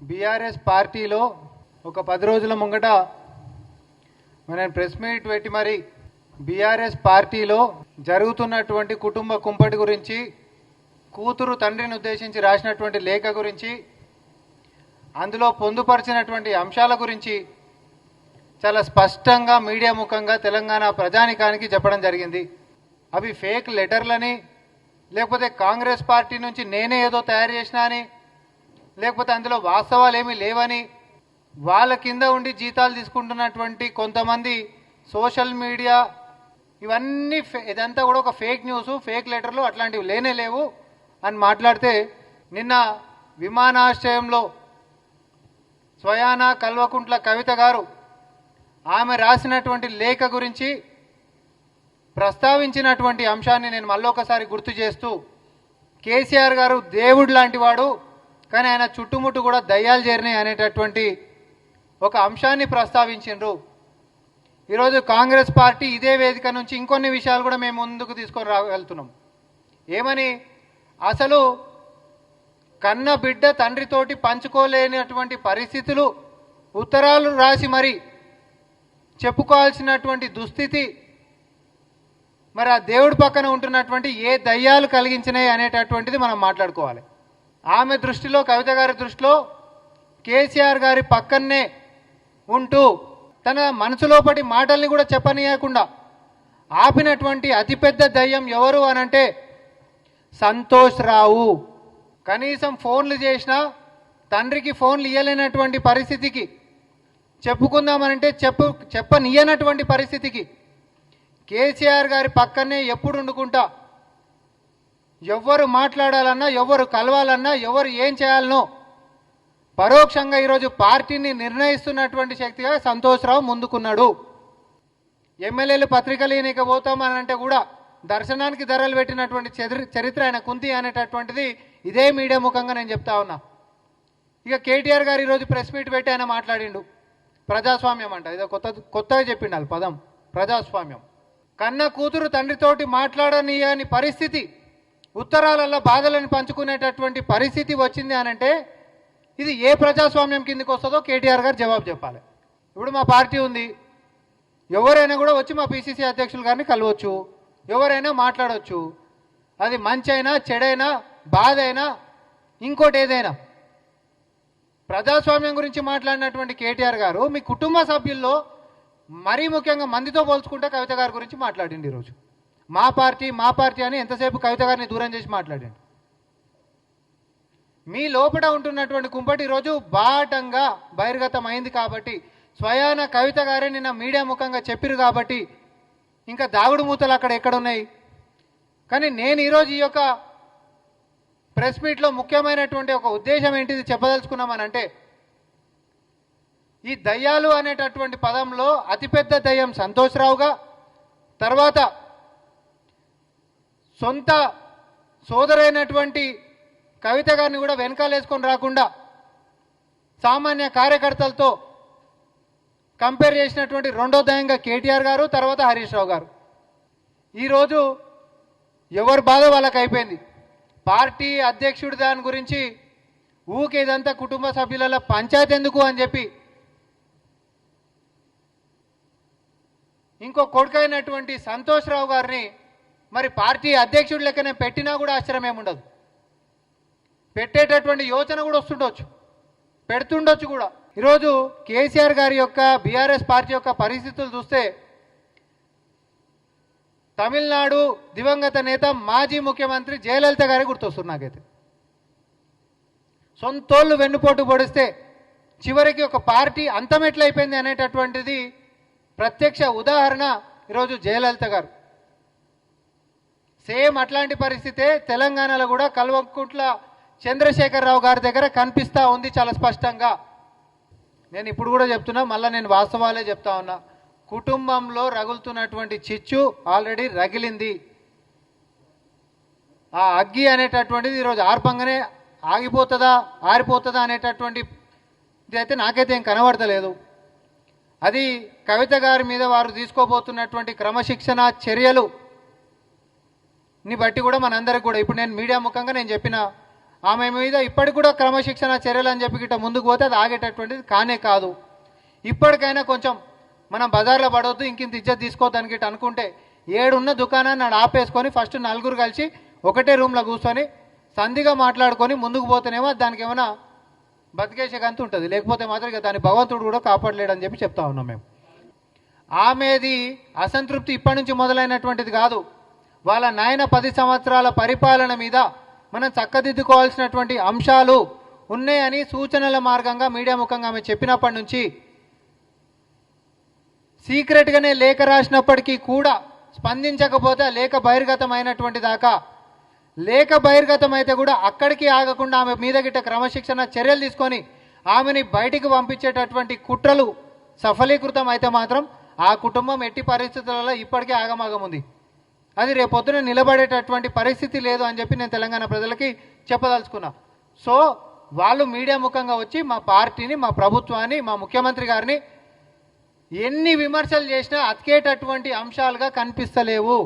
BRS పార్టీలో ఒక 10 రోజుల ముంగట మనం ప్రెస్ మీట్ పెట్టి మరి బీఆర్ఎస్ పార్టీలో జరుగుతున్నటువంటి కుటుంబ కుంపటి గురించి, కూతురు తండ్రిని ఉద్దేశించి రాసినటువంటి లేఖ గురించి, అందులో పొందుపరిచినటువంటి అంశాల గురించి చాలా స్పష్టంగా మీడియా ముఖంగా తెలంగాణ ప్రజానికానికి చెప్పడం జరిగింది. అవి ఫేక్ లెటర్లని, లేకపోతే కాంగ్రెస్ పార్టీ నుంచి నేనే ఏదో తయారు చేసినా అని, లేకపోతే అందులో వాస్తవాలు ఏమీ లేవని, వాళ్ళ కింద ఉండి జీతాలు తీసుకుంటున్నటువంటి కొంతమంది సోషల్ మీడియా ఇవన్నీ ఇదంతా కూడా ఒక ఫేక్ న్యూస్, ఫేక్ లెటర్లు అట్లాంటివి లేనే లేవు అని మాట్లాడితే, నిన్న విమానాశ్రయంలో స్వయాన కల్వకుంట్ల కవిత గారు ఆమె రాసినటువంటి లేఖ గురించి ప్రస్తావించినటువంటి అంశాన్ని నేను మళ్ళొకసారి గుర్తు చేస్తూ, కేసీఆర్ గారు దేవుడు లాంటి వాడు, కానీ ఆయన చుట్టుముట్టు కూడా దయ్యాలు చేరినాయి అనేటటువంటి ఒక అంశాన్ని ప్రస్తావించిండ్రు. ఈరోజు కాంగ్రెస్ పార్టీ ఇదే వేదిక నుంచి ఇంకొన్ని విషయాలు కూడా మేము ముందుకు తీసుకొని రాగలుగుతున్నాం. ఏమని, అసలు కన్న బిడ్డ తండ్రితోటి పంచుకోలేనటువంటి పరిస్థితులు, ఉత్తరాలు రాసి మరి చెప్పుకోవాల్సినటువంటి దుస్థితి, మరి ఆ దేవుడి పక్కన ఉంటున్నటువంటి ఏ దయ్యాలు కలిగించినాయి అనేటటువంటిది మనం మాట్లాడుకోవాలి. ఆమె దృష్టిలో, కవిత గారి దృష్టిలో కేసీఆర్ గారి పక్కనే ఉంటూ తన మనసులోపటి మాటల్ని కూడా చెప్పనీయకుండా ఆపినటువంటి అతిపెద్ద దయ్యం ఎవరు అనంటే సంతోష్ రావు. కనీసం ఫోన్లు చేసినా తండ్రికి ఫోన్లు ఇవ్వలేనటువంటి పరిస్థితికి, చెప్పుకుందామనంటే చెప్పనియనటువంటి పరిస్థితికి కేసీఆర్ గారి పక్కనే ఎప్పుడు వండుకుంటా, ఎవరు మాట్లాడాలన్నా, ఎవరు కలవాలన్నా, ఎవరు ఏం చేయాలనో పరోక్షంగా ఈరోజు పార్టీని నిర్ణయిస్తున్నటువంటి శక్తిగా సంతోష్ రావు ముందుకున్నాడు. ఎమ్మెల్యేలు పత్రికలు ఈయనకి పోతామనంటే కూడా దర్శనానికి ధరలు పెట్టినటువంటి చరిత్ర ఆయన కుంతి అనేటటువంటిది ఇదే మీడియా ముఖంగా నేను చెప్తా ఉన్నా. ఇక కేటీఆర్ గారు ఈరోజు ప్రెస్ మీట్ పెట్టి ఆయన మాట్లాడిండు. ప్రజాస్వామ్యం అంట, ఇదో కొత్తగా చెప్పిండు వాళ్ళు పదం, ప్రజాస్వామ్యం. కన్న కూతురు తండ్రితోటి మాట్లాడనీయని పరిస్థితి, ఉత్తరాలలో బాధలను పంచుకునేటటువంటి పరిస్థితి వచ్చింది అనంటే ఇది ఏ ప్రజాస్వామ్యం కిందకి వస్తుందో కేటీఆర్ గారు జవాబు చెప్పాలి. ఇప్పుడు మా పార్టీ ఉంది, ఎవరైనా కూడా వచ్చి మా పిసిసి అధ్యక్షులు గారిని కలవచ్చు, ఎవరైనా మాట్లాడవచ్చు. అది మంచి అయినా, చెడైనా, బాధ అయినా, ఇంకోటి ఏదైనా. ప్రజాస్వామ్యం గురించి మాట్లాడినటువంటి కేటీఆర్ గారు మీ కుటుంబ సభ్యుల్లో మరీ ముఖ్యంగా మందితో పోల్చుకుంటే కవిత గారి గురించి మాట్లాడింది. ఈరోజు మా పార్టీ అని ఎంతసేపు కవిత గారిని దూరం చేసి మాట్లాడండి. మీ లోపల ఉంటున్నటువంటి కుంపటి ఈరోజు బాటంగా బహిర్గతం అయింది కాబట్టి, స్వయాన కవిత గారే నిన్న మీడియా ముఖంగా చెప్పిరు కాబట్టి ఇంకా దాగుడు మూతలు అక్కడ ఎక్కడున్నాయి. కానీ నేను ఈరోజు ఈ యొక్క ప్రెస్ మీట్లో ముఖ్యమైనటువంటి ఒక ఉద్దేశం ఏంటిది చెప్పదలుచుకున్నామనంటే, ఈ దయ్యాలు అనేటటువంటి పదంలో అతిపెద్ద దయ్యం సంతోష్ రావుగా, తర్వాత సొంత సోదరైనటువంటి కవిత గారిని కూడా వెనకాలేసుకొని రాకుండా సామాన్య కార్యకర్తలతో కంపేర్ చేసినటువంటి రెండో దయంగా కేటీఆర్ గారు, తర్వాత హరీష్ రావు గారు. ఈరోజు ఎవరి బాధ వాళ్ళకి అయిపోయింది. పార్టీ అధ్యక్షుడి దాని గురించి ఊకే ఇదంతా కుటుంబ సభ్యుల పంచాయతీ ఎందుకు అని చెప్పి ఇంకో కొడుకైనటువంటి సంతోష్ రావు గారిని మరి పార్టీ అధ్యక్షుడి లెక్కనే పెట్టినా కూడా ఆశ్చర్యం ఏముండదు. పెట్టేటటువంటి యోచన కూడా వస్తుండొచ్చు, పెడుతుండొచ్చు కూడా. ఈరోజు కేసీఆర్ గారి యొక్క బీఆర్ఎస్ పార్టీ యొక్క పరిస్థితులు చూస్తే తమిళనాడు దివంగత నేత మాజీ ముఖ్యమంత్రి జయలలిత గారి గుర్తొస్తుంది నాకైతే. సొంతోళ్ళు వెన్నుపోటు పొడిస్తే చివరికి ఒక పార్టీ అంతమెట్లయిపోయింది అనేటటువంటిది ప్రత్యక్ష ఉదాహరణ ఈరోజు జయలలిత గారు. సేమ్ అట్లాంటి పరిస్థితే తెలంగాణలో కూడా కల్వకుంట్ల చంద్రశేఖరరావు గారి దగ్గర కనిపిస్తూ ఉంది చాలా స్పష్టంగా. నేను ఇప్పుడు కూడా చెప్తున్నా, మళ్ళీ నేను వాస్తవాలే చెప్తా ఉన్నా. కుటుంబంలో రగులుతున్నటువంటి చిచ్చు ఆల్రెడీ రగిలింది. ఆ అగ్గి అనేటటువంటిది ఈరోజు ఆర్పంగానే ఆగిపోతుందా, ఆరిపోతుందా అనేటటువంటి ఇది అయితే నాకైతే ఏం కనబడతలేదు. అది కవిత గారి మీద వారు తీసుకోబోతున్నటువంటి క్రమశిక్షణ చర్యలు ని బట్టి కూడా మనందరికి కూడా ఇప్పుడు నేను మీడియా ముఖంగా నేను చెప్పిన ఆమె మీద ఇప్పటికి కూడా క్రమశిక్షణ చర్యలు అని చెప్పి గిట్ట ముందుకు పోతే అది ఆగేటటువంటిది కానే కాదు. ఇప్పటికైనా కొంచెం మనం బజార్లో పడవద్దు, ఇంకింత ఇజ్జత్ తీసుకోవద్దని గిట్ట అనుకుంటే ఏడున్న దుకాణాన్ని నాడు ఆపేసుకొని ఫస్ట్ నలుగురు కలిసి ఒకటే రూమ్లో కూర్చొని సంధిగా మాట్లాడుకొని ముందుకు పోతేనేమో దానికి ఏమైనా బతికేసే గంతు ఉంటుంది, లేకపోతే మాత్రం ఇక దాని భగవంతుడు కూడా కాపాడలేడని చెప్పి చెప్తా ఉన్నాం మేము. ఆమెది అసంతృప్తి ఇప్పటి నుంచి మొదలైనటువంటిది కాదు. వాళ్ళ నాయన 10 సంవత్సరాల పరిపాలన మీద మనం చక్కదిద్దుకోవాల్సినటువంటి అంశాలు ఉన్నాయని సూచనల మార్గంగా మీడియా ముఖంగా ఆమె చెప్పినప్పటి నుంచి సీక్రెట్గానే లేఖ రాసినప్పటికీ కూడా స్పందించకపోతే లేఖ బహిర్గతం అయినటువంటి దాకా, లేఖ బహిర్గతం అయితే కూడా అక్కడికి ఆగకుండా ఆమె మీద గిట్ట క్రమశిక్షణ చర్యలు తీసుకొని ఆమెని బయటికి పంపించేటటువంటి కుట్రలు సఫలీకృతం అయితే మాత్రం ఆ కుటుంబం ఎట్టి పరిస్థితులలో ఇప్పటికే ఆగమాగం ఉంది. అది రేపొద్దున నిలబడేటటువంటి పరిస్థితి లేదు అని చెప్పి నేను తెలంగాణ ప్రజలకి చెప్పదలుచుకున్నా. సో వాళ్ళు మీడియా ముఖంగా వచ్చి మా పార్టీని, మా ప్రభుత్వాన్ని, మా ముఖ్యమంత్రి గారిని ఎన్ని విమర్శలు చేసినా అతికేటటువంటి అంశాలుగా కనిపిస్తలేవు.